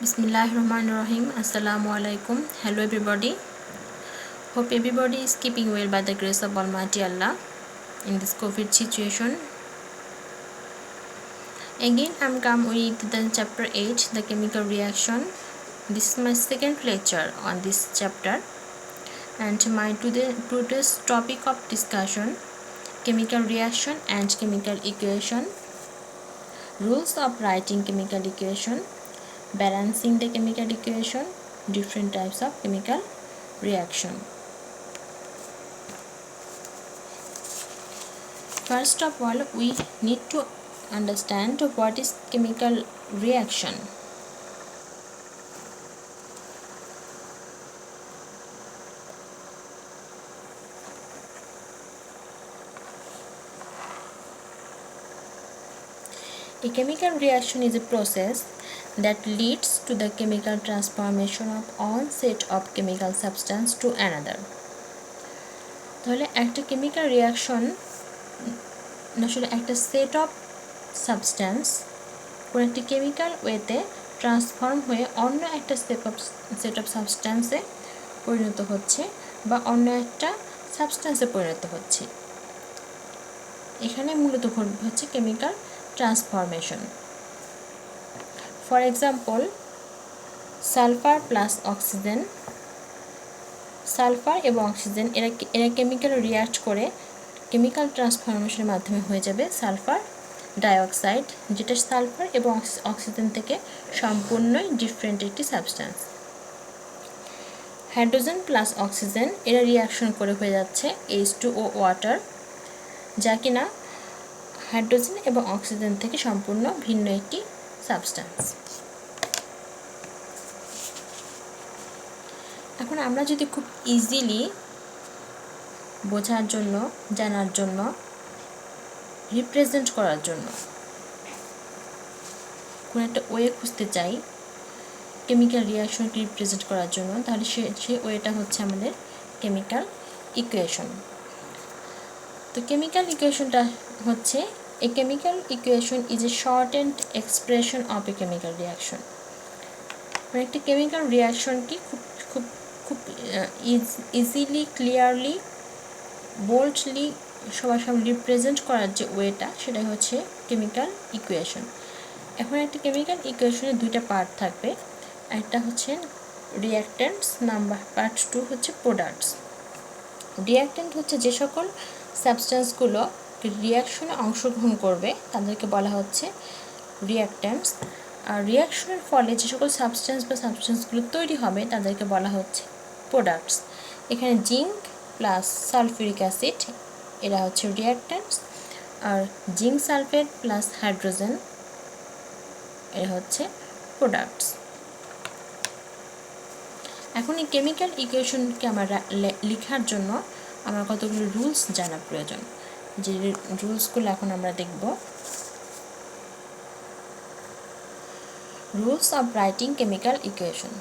Bismillahirrahmanirrahim. Assalamu alaikum. Hello everybody. Hope everybody is keeping well by the grace of Almighty Allah in this COVID situation. Again I'm come with the chapter 8, the chemical reaction. This is my second lecture on this chapter, and my today's topic of discussion: chemical reaction and chemical equation, rules of writing chemical equation, balancing the chemical equation, different types of chemical reaction. First of all, we need to understand what is chemical reaction. A chemical reaction is a process that leads to the chemical transformation of one set of chemical substance to another. তাহলে একটা chemical reaction আসলে একটা set of substance কোন একটি chemical ওয়েতে transform হয়ে অন্য একটা set of substance-এ পরিণত হচ্ছে বা অন্য একটা সাবস্টেন্সে পরিণত হচ্ছে। এখানে মূলত হচ্ছে chemical transformation. For example, sulfur plus oxygen. Sulphur এবং অক্সিজেন এরা কেমিক্যাল রিঅ্যাক্ট করে কেমিক্যাল ট্রান্সফরমেশনের মাধ্যমে হয়ে যাবে সালফার ডাইঅক্সাইড, যেটা সালফার এবং অক্সিজেন থেকে সম্পূর্ণই ডিফারেন্ট একটি সাবস্টেন্স। হাইড্রোজেন প্লাস অক্সিজেন এরা রিঅ্যাকশন করে হয়ে যাচ্ছে H2O ওয়াটার, যা কিনা হাইড্রোজেন এবং অক্সিজেন থেকে সম্পূর্ণ ভিন্ন একটি সাবস্টেন্স। এখন আমরা যদি খুব ইজিলি বোঝার জন্য, জানার জন্য, রিপ্রেজেন্ট করার জন্য কোনো একটা ওয়ে খুঁজতে চাই কেমিক্যাল রিঅ্যাকশনকে রিপ্রেজেন্ট করার জন্য, তাহলে সেই ওয়েটা হচ্ছে আমাদের কেমিক্যাল ইকুয়েশন। তো কেমিক্যাল ইকুয়েশনটা হচ্ছে a chemical equation is a shortened expression of a chemical reaction. মানে একটা কেমিক্যাল রিঅ্যাকশনকে খুব ইজিলি, ক্লিয়ারলি, বোল্ডলি সবার সামনে রিপ্রেজেন্ট করার যে ওয়েটা, সেটাই হচ্ছে কেমিক্যাল ইকুয়েশন। এখন একটা কেমিক্যাল ইকুয়েশনের দুইটা পার্ট থাকবে, একটা হচ্ছে রিঅ্যাক্ট্যান্টস, পার্ট 2 হচ্ছে প্রোডাক্টস। রিঅ্যাক্ট্যান্ট হচ্ছে যে সকল সাবস্টেন্সগুলো রিঅ্যাকশনে অংশগ্রহণ করবে তাদেরকে বলা হচ্ছে রিঅ্যাক্ট্যান্টস, আর রিঅ্যাকশনের ফলে যে সকল সাবস্টেন্সগুলো তৈরি হবে তাদেরকে বলা হচ্ছে প্রোডাক্টস। এখানে জিঙ্ক প্লাস সালফিউরিক অ্যাসিড এরা হচ্ছে রিঅ্যাক্ট্যান্টস, আর জিঙ্ক সালফেট প্লাস হাইড্রোজেন এরা হচ্ছে প্রোডাক্টস। এখন এই কেমিক্যাল ইকুয়েশনকে আমার লেখার জন্য আমার কতগুলো রুলস জানা প্রয়োজন, যে রুলসগুলো এখন আমরা দেখব। Rules of writing chemical equation.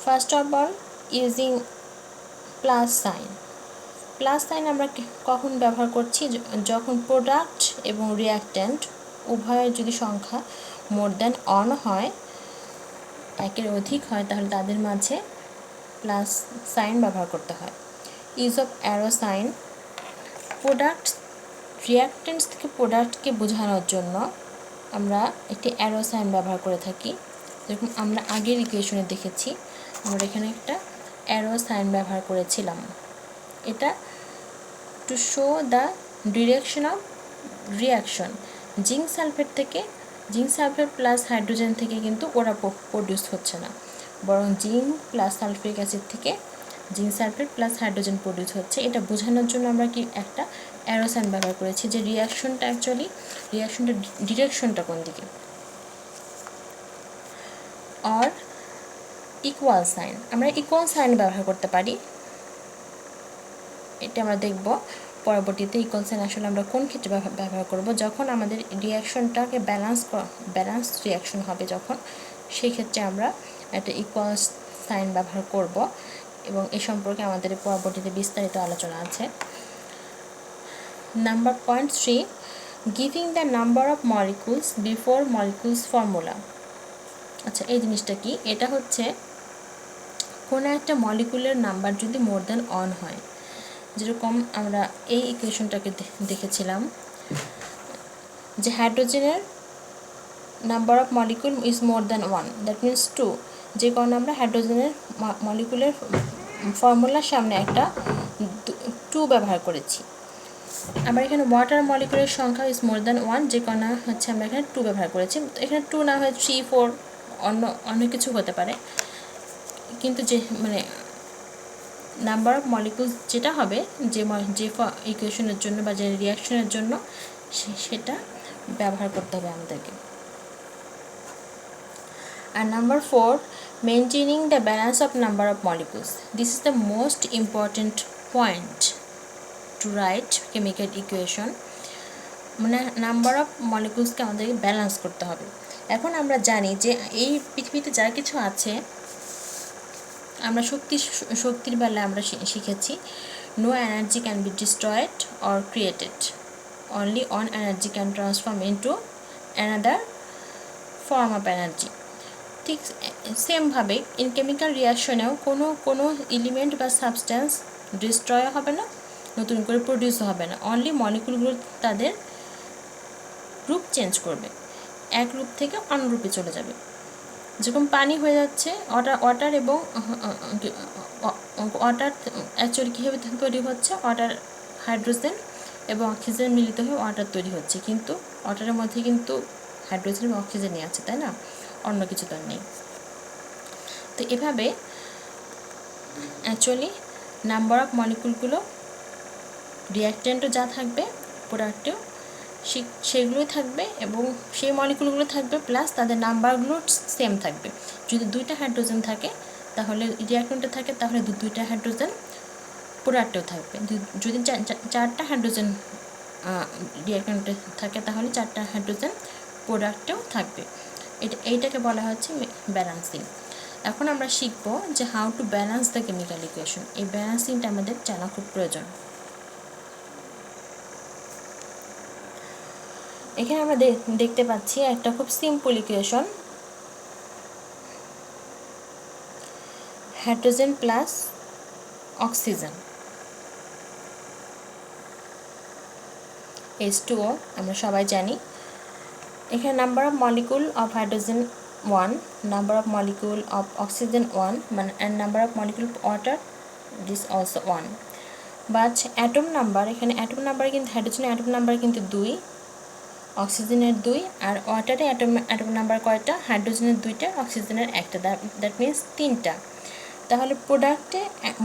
First of all, using plus sign. Plus sign আমরা কখন ব্যবহার করছি? যখন প্রোডাক্ট এবং রিঅ্যাক্ট্যান্ট উভয়ের যদি সংখ্যা মোর দ্যান 1 হয়, একের অধিক হয়, তাহলে তাদের মাঝে প্লাস সাইন ব্যবহার করতে হয়। Use of arrow sign. Product reactants থেকে প্রোডাক্টকে বোঝানোর জন্য আমরা একটি অ্যারো সাইন ব্যবহার করে থাকি। যেরকম আমরা আগের ইকুয়েশনে দেখেছি, আমরা এখানে একটা অ্যারো সাইন ব্যবহার করেছিলাম। এটা to show the direction of reaction. Zinc sulphate plus hydrogen থেকে কিন্তু ওরা প্রডিউস হচ্ছে না, বরং জিঙ্ক প্লাস সালফিউরিক অ্যাসিড থেকে zinc sulphate plus hydrogen produce হচ্ছে। এটা বোঝানোর জন্য আমরা কি একটা অ্যারো সাইন ব্যবহার করেছি, যে রিঅ্যাকশনটা ডিরেকশনটা কোন দিকে। আর ইকুয়াল সাইন, আমরা ইকুয়াল সাইন ব্যবহার করতে পারি, এটা আমরা দেখব পরবর্তীতে। ইকুয়াল সাইন আসলে আমরা কোন ক্ষেত্রে ব্যবহার করব? যখন আমাদের রিঅ্যাকশনটাকে ব্যালেন্স রিঅ্যাকশন হবে, যখন সেই ক্ষেত্রে আমরা একটা ইকুয়াল সাইন ব্যবহার করব, এবং এ সম্পর্কে আমাদের পরবর্তীতে বিস্তারিত আলোচনা আছে। Number point 3, giving the number of molecules before molecules formula. আচ্ছা, এই জিনিসটা কি? এটা হচ্ছে কোনো একটা মলিকুলের নাম্বার যদি মোর দ্যান 1 হয়, যেরকম আমরা এই ইকুয়েশনটাকে দেখেছিলাম যে হাইড্রোজেনের number of molecule is more than 1, that means 2। যে কারণে আমরা হাইড্রোজেনের মলিকুলের ফর্মুলার সামনে একটা 2 ব্যবহার করেছি। আমরা এখানে ওয়াটার মলিকুলের সংখ্যা ইজ মোর দ্যান 1, যে কারণে হচ্ছে আমরা এখানে 2 ব্যবহার করেছি। এখানে 2 না হয় 3, 4 অন্য কিছু হতে পারে, কিন্তু যে মানে নাম্বার অফ মলিকুলস যেটা হবে যে ইকুয়েশনের জন্য বা যে রিয়াকশনের জন্য সেটা ব্যবহার করতে হবে আমাদেরকে। And number 4, maintaining the balance of number of molecules. This is the most important point to write chemical equation. মানে নাম্বার অফ মলিকুলসকে আমাদেরকে ব্যালেন্স করতে হবে। এখন আমরা জানি যে এই পৃথিবীতে যা কিছু আছে, আমরা শক্তির বেলায় আমরা শিখেছি no energy can be destroyed or created, only on energy can transform into another form of energy. ঠিক সেমভাবে ইন কেমিক্যাল রিয়াকশনেও কোনো এলিমেন্ট বা সাবস্ট্যান্স ডিস্ট্রয় হবে না, নতুন করে প্রডিউসও হবে না, অনলি মলিকুলগুলো তাদের রূপ চেঞ্জ করবে, এক রূপ থেকে অন্য রূপে চলে যাবে। যেরকম পানি হয়ে যাচ্ছে ওয়াটার এবং ওয়াটার অ্যাকচুয়ালি কীভাবে তৈরি হচ্ছে, ওয়াটার হাইড্রোজেন এবং অক্সিজেন মিলিত হয়ে ওয়াটার তৈরি হচ্ছে, কিন্তু ওয়াটারের মধ্যে কিন্তু হাইড্রোজেন এবং অক্সিজেনই আছে, তাই না? অন্য কিছু তো নেই। তো এভাবে অ্যাকচুয়ালি নাম্বার অফ মলিকুলগুলো রিঅ্যাকট্যান্টও যা থাকবে, প্রোডাক্টেও সেগুলোই থাকবে এবং সেই মলিকুলগুলো থাকবে, প্লাস তাদের নাম্বারগুলো সেম থাকবে। যদি 2টা হাইড্রোজেন থাকে তাহলে রিঅ্যাকট্যান্টে থাকে, তাহলে 2টা হাইড্রোজেন প্রোডাক্টেও থাকবে। যদি 4টা হাইড্রোজেন রিঅ্যাকট্যান্টে থাকে তাহলে 4টা হাইড্রোজেন প্রোডাক্টেও থাকবে। এইটাকে বলা হচ্ছে ব্যালেন্সিং। এখন আমরা শিখব যে how to balance the chemical equation. এই ব্যালেন্সিংটা আমাদের জানা খুব প্রয়োজন। এখানে আমরা দেখতে পাচ্ছি একটা খুব simple equation, hydrogen plus oxygen H2O আমরা সবাই জানি। এখানে number of molecule of hydrogen 1, number of molecule of oxygen 1, মানে and number of molecule of water this also 1। But atom number, এখানে অ্যাটম নাম্বার কিন্তু হাইড্রোজেনের অ্যাটম নাম্বার কিন্তু 2, অক্সিজেনের 2, আর ওয়াটারে অ্যাটম নাম্বার কয়টা? হাইড্রোজেনের 2টা, অক্সিজেনের 1টা, দ্যাট মিনস 3টা। তাহলে প্রোডাক্টে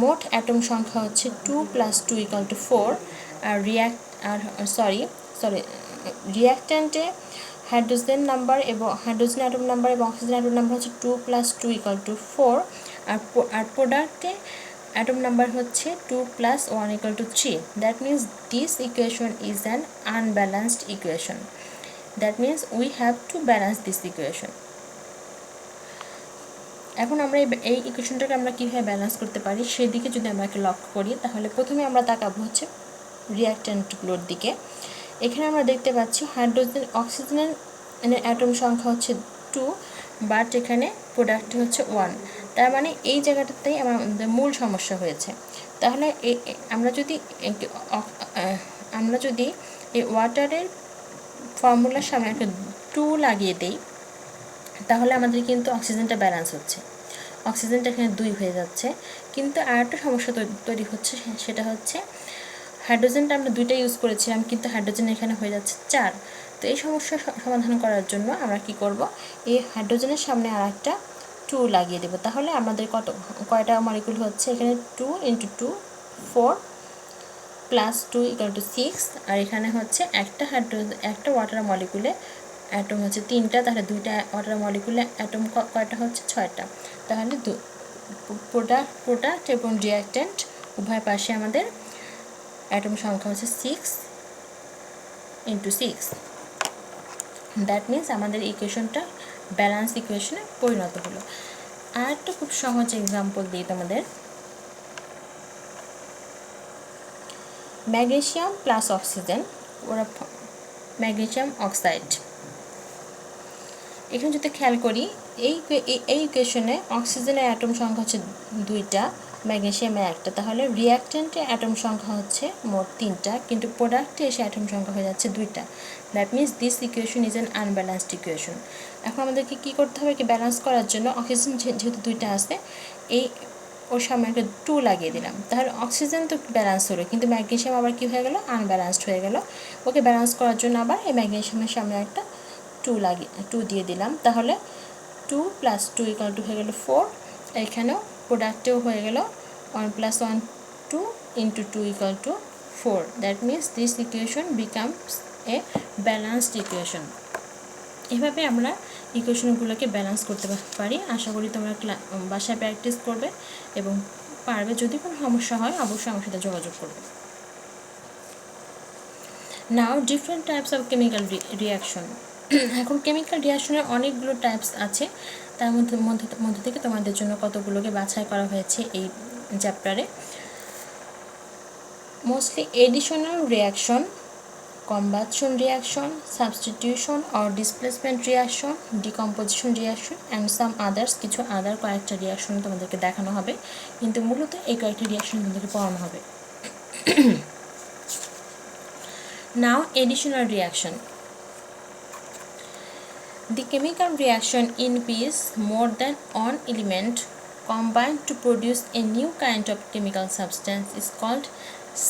মোট অ্যাটম সংখ্যা হচ্ছে 2 + 2 = 4, আর রিঅ্যাকট্যান্টে হাইড্রোজেন নাম্বার এবং হাইড্রোজেন অ্যাটম নাম্বার এবং অক্সিজেন অ্যাটম নাম্বার হচ্ছে 2 + 2 = 4, আর প্রোডাক্টে atom number হচ্ছে 2 + 1 = 3. That means this equation is an unbalanced equation. That means we have to balance this equation. এখন আমরা এই ইকুয়েশনটাকে আমরা কিভাবে ব্যালেন্স করতে পারি সেদিকে যদি আমরা একটু লক্ষ্য করি, তাহলে প্রথমে আমরা তাকাবো হচ্ছে রিঅ্যাকট্যান্টগুলোর দিকে। এখানে আমরা দেখতে পাচ্ছি হাইড্রোজেন অক্সিজেনের অ্যাটম সংখ্যা হচ্ছে 2, বাট এখানে প্রোডাক্ট হচ্ছে 1। তার মানে এই জায়গাটাতেই আমাদের মূল সমস্যা হয়েছে। তাহলে আমরা যদি এই ওয়াটারের ফর্মুলার সামনে একটা 2 লাগিয়ে দেই, তাহলে আমাদের কিন্তু অক্সিজেনটা ব্যালেন্স হচ্ছে, অক্সিজেনটা এখানে 2 হয়ে যাচ্ছে। কিন্তু আর একটা সমস্যা তৈরি হচ্ছে, সেটা হচ্ছে হাইড্রোজেনটা আমরা 2টা ইউজ করেছিলাম, কিন্তু হাইড্রোজেন এখানে হয়ে যাচ্ছে 4। তো এই সমস্যার সমাধান করার জন্য আমরা কি করব, এই হাইড্রোজেনের সামনে আর একটা 2 লাগিয়ে দেব। তাহলে আমাদের কয়টা মলিকুল হচ্ছে, এখানে 2 × 2 4 + 2 = 6, আর এখানে হচ্ছে একটা ওয়াটার মলিকুলে অ্যাটম হচ্ছে 3টা, তাহলে 2টা ওয়াটার মলিকুলে অ্যাটম কয়টা হচ্ছে 6টা। তাহলে প্রোডাক্ট এবং রিঅ্যাকট্যান্ট উভয় পাশে আমাদের অ্যাটম সংখ্যা হচ্ছে 6 × 6। দ্যাট মিনস আমাদের ইকুয়েশনটা ব্যালেন্স ইকুয়েশনে পরিণত হলো। আর একটা খুব সহজ এক্সাম্পল দিই তোমাদের, ম্যাগনেসিয়াম + অক্সিজেন, ওরা ম্যাগনেসিয়াম অক্সাইড। এখানে যদি খেয়াল করি এই ইকুয়েশনে অক্সিজেনের অ্যাটম সংখ্যা হচ্ছে 2টা, ম্যাগনেসিয়ামের 1টা, তাহলে রিঅ্যাকট্যান্টের অ্যাটম সংখ্যা হচ্ছে মোট 3টা, কিন্তু প্রোডাক্টে এসে অ্যাটম সংখ্যা হয়ে যাচ্ছে 2টা। That means this equation is an unbalanced equation. এখন আমাদেরকে কী করতে হবে, কি ব্যালেন্স করার জন্য অক্সিজেন যেহেতু 2টা আছে, ওর সামনে একটা 2 লাগিয়ে দিলাম, তাহলে অক্সিজেন তো ব্যালেন্স হলো, কিন্তু ম্যাগনেসিয়াম আবার কী হয়ে গেল, আনব্যালেন্সড হয়ে গেল। ওকে ব্যালেন্স করার জন্য আবার এই ম্যাগনেসিয়ামের সামনে একটা 2 দিয়ে দিলাম, তাহলে 2 + 2 = হয়ে গেল 4। এখানেও প্রোডাক্টেও হয়ে গেল 1 + 1 2 × 2 = 4। That means this equation becomes a balanced equation. এভাবে আমরা ইকুয়েশনগুলোকে ব্যালেন্স করতে পারি। আশা করি তোমরা বাসায় প্র্যাকটিস করবে এবং পারবে। যদি কোনো সমস্যা হয় অবশ্যই আমার সাথে যোগাযোগ করবে। Now different types of chemical reaction. এখন কেমিক্যাল রিয়াকশনের অনেকগুলো টাইপস আছে, তার মধ্যে থেকে তোমাদের জন্য কতগুলোকে বাছাই করা হয়েছে এই চ্যাপ্টারে। Mostly additional reaction, combustion reaction, substitution or displacement reaction, decomposition reaction and some others, কিছু কয়েকটা রিয়াকশন তোমাদেরকে দেখানো হবে, কিন্তু মূলত এই কয়েকটা রিয়াকশন তোমাদেরকে পড়ানো হবে। Now additional reaction. The chemical reaction in which more than one element combine to produce a new kind of chemical substance is called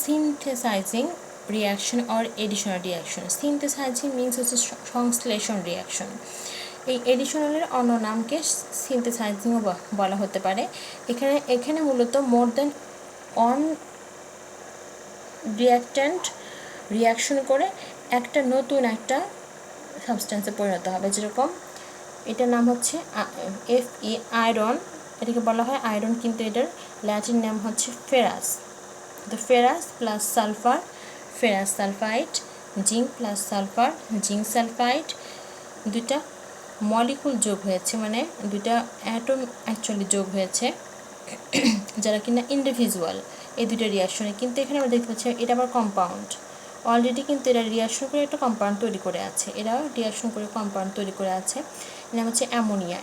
synthesizing reaction or additional reaction. Synthesizing means হচ্ছে সংশ্লেষণ reaction. এই এডিশনালের অন্য নামকে সিনথেসাইজিংও বলা হতে পারে। এখানে মূলত মোর দেন ওয়ান রিঅ্যাক্ট্যান্ট রিয়াকশন করে একটা নতুন একটা সাবস্টেন্সে পরিণত হবে। যেরকম এটার নাম হচ্ছে Fe আয়রন, এটাকে বলা হয় আয়রন, কিন্তু এটার ল্যাটিন নাম হচ্ছে ফেরাস। তো ferrous plus sulphur, ferrous sulphide, zinc plus sulphur, zinc sulphide, দুটা মলিকুল যোগ হয়েছে, মানে দুটা অ্যাটম অ্যাকচুয়ালি যোগ হয়েছে, যারা কিনা ইন্ডিভিজুয়াল এই দুটো রিয়াকশনে। কিন্তু এখানে আমরা দেখতে পাচ্ছি এটা আবার কম্পাউন্ড, অলরেডি কিন্তু এরা রিয়াকশন করে একটা কম্পাউন্ড তৈরি করে আছে, এরাও রিয়াকশন করে কম্পাউন্ড তৈরি করে আছে। নাম হচ্ছে অ্যামোনিয়া,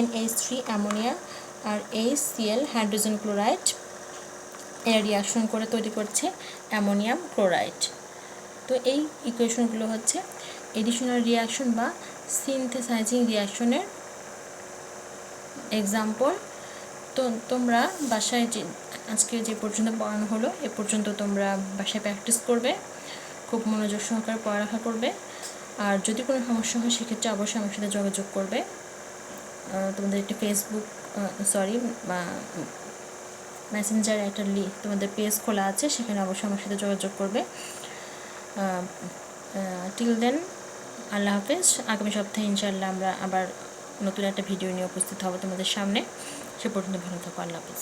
NH3 অ্যামোনিয়া, আর HCl হাইড্রোজেন ক্লোরাইড, এরা রিয়াকশন করে তৈরি করছে অ্যামোনিয়াম ক্লোরাইড। তো এই ইকুয়েশনগুলো হচ্ছে এডিশনাল রিয়াকশন বা সিনথেসাইজিং রিয়াকশনের এক্সাম্পল। তো তোমরা বাসায় আজকে যে পর্যন্ত পড়ানো হলো এ পর্যন্ত তোমরা বাসায় প্র্যাকটিস করবে, খুব মনোযোগ সহকারে পড়ালেখা করবে। আর যদি কোনো সমস্যা হয় সেক্ষেত্রে অবশ্যই আমার সাথে যোগাযোগ করবে। তোমাদের একটা মেসেঞ্জারে একটা তোমাদের পেজ খোলা আছে, সেখানে অবশ্যই আমার সাথে যোগাযোগ করবে। টিল দেন আল্লাহ হাফেজ। আগামী সপ্তাহে ইনশাআল্লাহ আমরা আবার নতুন একটা ভিডিও নিয়ে উপস্থিত হব তোমাদের সামনে। সে পর্যন্ত ভালো থাকো। আল্লাহ হাফেজ।